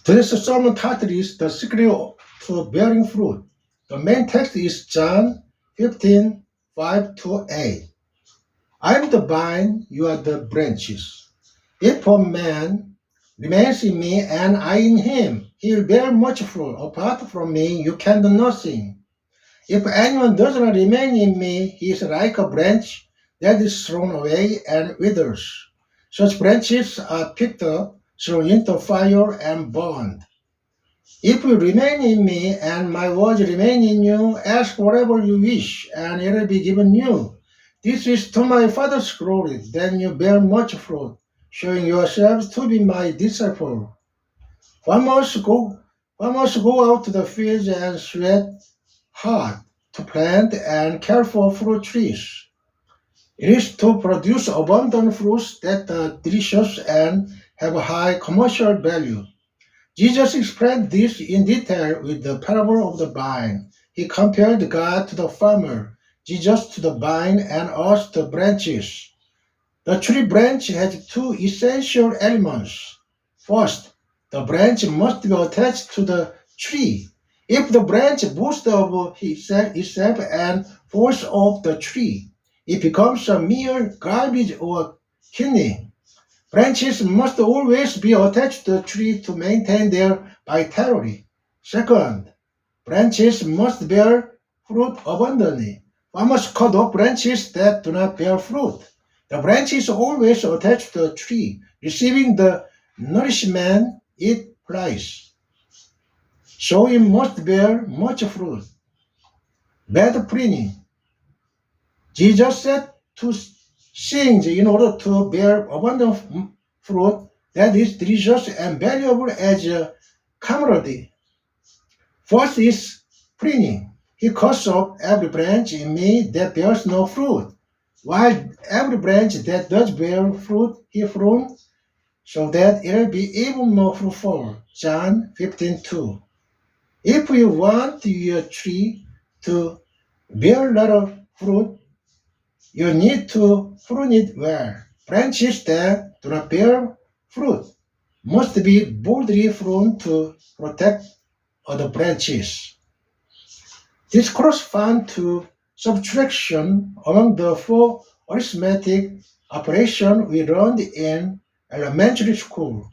Today's sermon title is The Secret to Bearing Fruit. The main text is John 15, 5-8. I am the vine, you are the branches. If a man remains in me and I in him, he will bear much fruit. Apart from me, you can do nothing. If anyone does not remain in me, he is like a branch that is thrown away and withers. Such branches are picked up, thrown into fire, and burned. If you remain in me, and my words remain in you, ask whatever you wish, and it will be given you. This is to my Father's glory, then you bear much fruit, showing yourselves to be my disciple. One must go out to the fields and sweat hard to plant and care for fruit trees. It is to produce abundant fruits that are delicious and have a high commercial value. Jesus explained this in detail with the parable of the vine. He compared God to the farmer, Jesus to the vine, and us to the branches. The tree branch has two essential elements. First, the branch must be attached to the tree. If the branch boasts of itself and falls off the tree, it becomes a mere garbage or kidney. Branches must always be attached to the tree to maintain their vitality. Second, branches must bear fruit abundantly. One must cut off branches that do not bear fruit. The branch is always attached to the tree, receiving the nourishment it flies. So it must bear much fruit. Bad pruning. Jesus said two things in order to bear abundant fruit that is delicious and valuable as a commodity. First is pruning. He cuts off every branch in me that bears no fruit, while every branch that does bear fruit he prunes, so that it will be even more fruitful. John 15:2. If you want your tree to bear a lot of fruit, you need to prune it well. Branches that do not bear fruit must be boldly pruned to protect other branches. This corresponds to subtraction among the four arithmetic operations we learned in elementary school.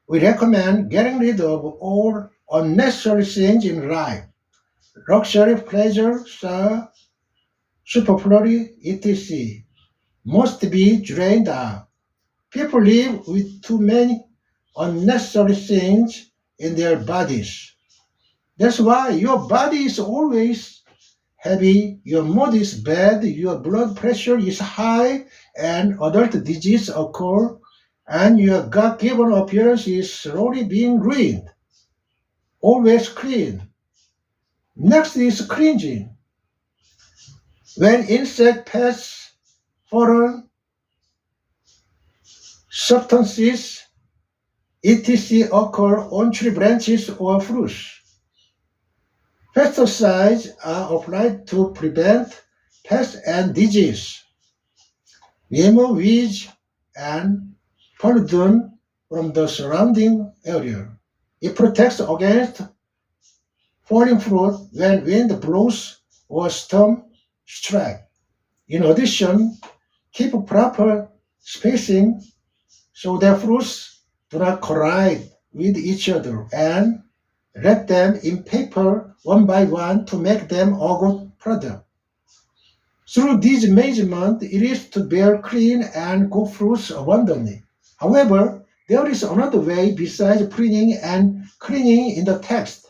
We recommend getting rid of all unnecessary things in life: luxury, pleasure, superfluity, etc. must be drained out. People live with too many unnecessary things in their bodies. That's why your body is always heavy, your mood is bad, your blood pressure is high, and adult diseases occur, and your God-given appearance is slowly being ruined. Always clean. Next is cleansing. When insect pests, foreign substances, etc. occur on tree branches or fruits, pesticides are applied to prevent pests and disease. Remove weeds and pollutant from the surrounding area. It protects against falling fruit when wind blows or storm strike. In addition, keep proper spacing so that fruits do not collide with each other, and wrap them in paper one by one to make them a good product. Through these measurements, it is to bear clean and good fruits abundantly. However, there is another way besides pruning and cleaning in the text.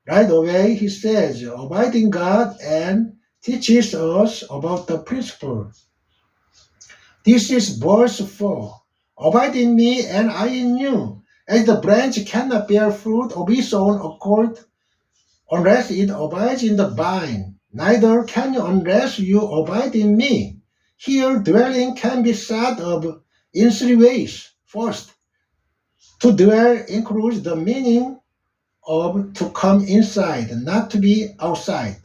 Right away, he says, abide in God, and teaches us about the principle. This is verse 4. Abide in me, and I in you. As the branch cannot bear fruit of its own accord unless it abides in the vine, neither can you unless you abide in me. Here, dwelling can be thought of in three ways. First, to dwell includes the meaning of to come inside, not to be outside.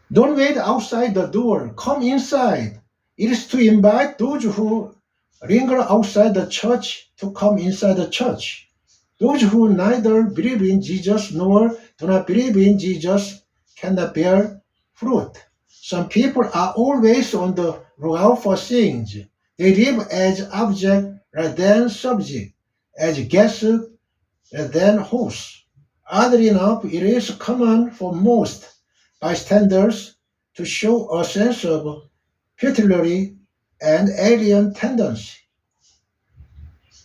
Don't wait outside the door, come inside. It is to invite those who linger outside the church to come inside the church. Those who neither believe in Jesus nor do not believe in Jesus cannot bear fruit. Some people are always on the lookout for things. They live as object rather than subject, as guests rather than hosts. Oddly enough, it is common for most bystanders to show a sense of futility and alien tendency.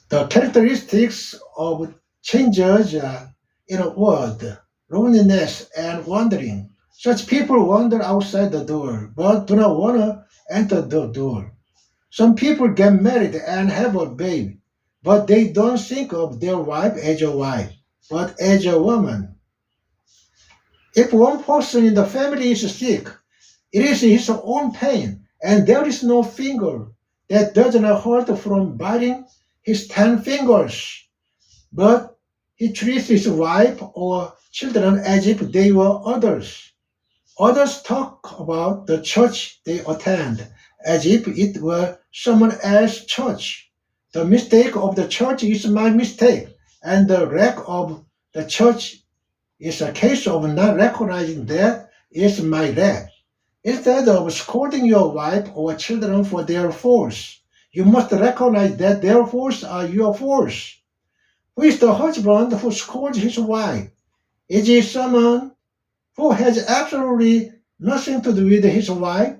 The characteristics of changers in a world, loneliness and wandering. Such people wander outside the door, but do not want to enter the door. Some people get married and have a baby, but they don't think of their wife as a wife, but as a woman. If one person in the family is sick, it is his own pain, and there is no finger that does not hurt from biting his 10 fingers. But he treats his wife or children as if they were others. Others talk about the church they attend as if it were someone else's church. The mistake of the church is my mistake, and the wreck of the church is a case of not recognizing that it's my wreck. Instead of scolding your wife or children for their faults, you must recognize that their faults are your faults. Who is the husband who scolds his wife? Is he someone who has absolutely nothing to do with his wife?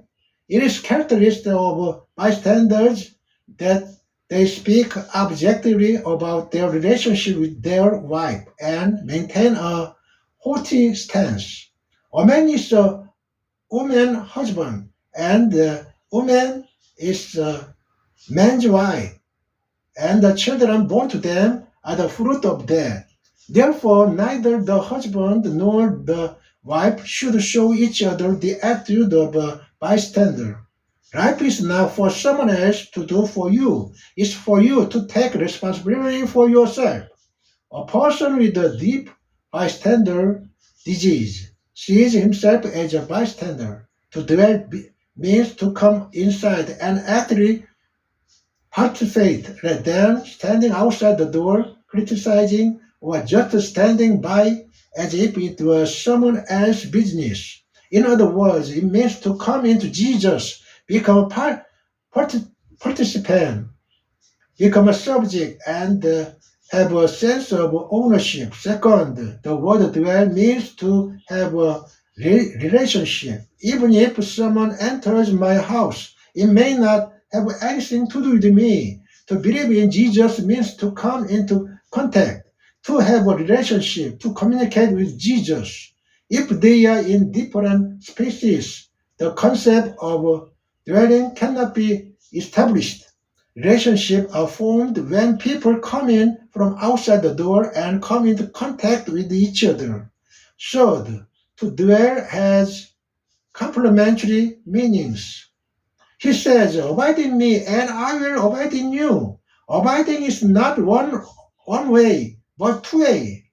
It is characteristic of bystanders that they speak objectively about their relationship with their wife and maintain a haughty stance. A man is a woman's husband, and the woman is a man's wife, and the children born to them are the fruit of that. Therefore, neither the husband nor the wife should show each other the attitude of a bystander. Life is not for someone else to do for you. It's for you to take responsibility for yourself. A person with a deep bystander disease sees himself as a bystander. To dwell means to come inside and actively participate rather than standing outside the door, criticizing, or just standing by as if it was someone else's business. In other words, it means to come into Jesus, become a participant, become a subject, and have a sense of ownership. Second, the word dwell means to have a relationship. Even if someone enters my house, it may not have anything to do with me. To believe in Jesus means to come into contact, to have a relationship, to communicate with Jesus. If they are in different spaces, the concept of dwelling cannot be established. Relationships are formed when people come in from outside the door and come into contact with each other. Third, to dwell has complementary meanings. He says, abide in me and I will abide in you. Abiding is not one way, but two-way.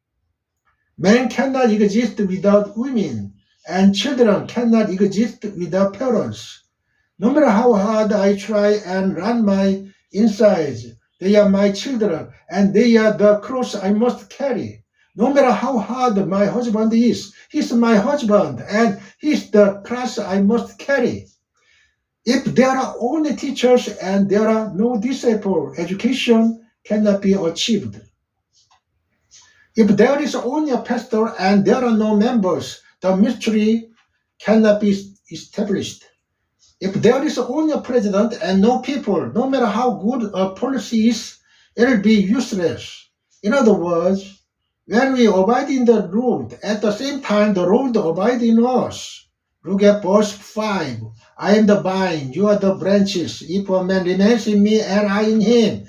Men cannot exist without women, and children cannot exist without parents. No matter how hard I try and run my insides, they are my children, and they are the cross I must carry. No matter how hard my husband is, he's my husband, and he's the cross I must carry. If there are only teachers and there are no disciples, education cannot be achieved. If there is only a pastor and there are no members, the ministry cannot be established. If there is only a president and no people, no matter how good a policy is, it will be useless. In other words, when we abide in the Lord, at the same time the Lord abides in us. Look at verse 5. I am the vine, you are the branches. If a man remains in me and I in him,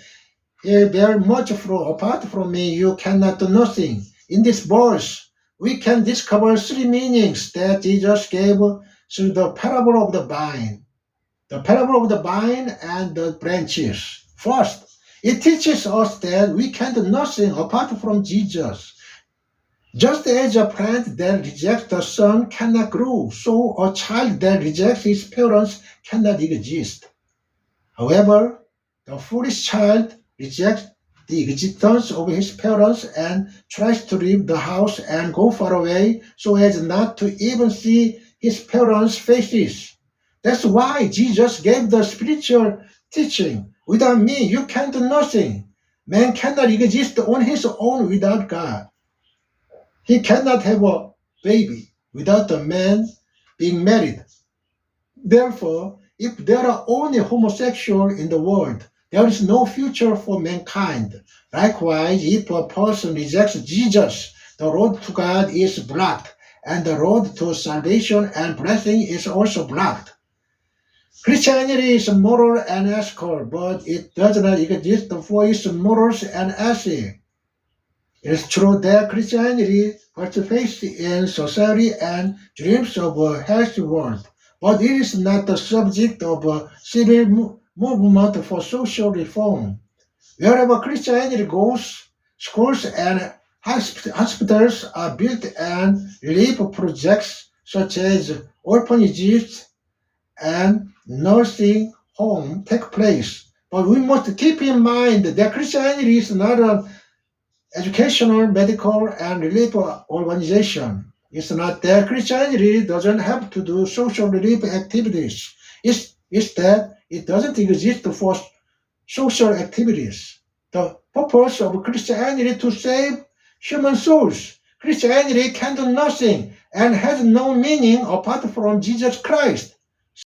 he will bear much fruit. Apart from me, you cannot do nothing. In this verse, we can discover three meanings that Jesus gave through the parable of the vine. The parable of the vine and the branches. First, it teaches us that we can do nothing apart from Jesus. Just as a plant that rejects the sun cannot grow, so a child that rejects his parents cannot exist. However, the foolish child rejects the existence of his parents and tries to leave the house and go far away so as not to even see his parents' faces. That's why Jesus gave the spiritual teaching. Without me, you can do nothing. Man cannot exist on his own without God. He cannot have a baby without the man being married. Therefore, if there are only homosexuals in the world, there is no future for mankind. Likewise, if a person rejects Jesus, the road to God is blocked, and the road to salvation and blessing is also blocked. Christianity is moral and ethical, but it does not exist for its morals and ethics. It is true that Christianity participates in society and dreams of a healthy world, but it is not the subject of a civil movement for social reform. Wherever Christianity goes, schools and hospitals are built and relief projects such as orphanages and nursing homes take place. But we must keep in mind that Christianity is not an educational, medical, and relief organization. It's not that Christianity doesn't have to do social relief activities. It's that it doesn't exist for social activities. The purpose of Christianity is to save human souls. Christianity can do nothing and has no meaning apart from Jesus Christ.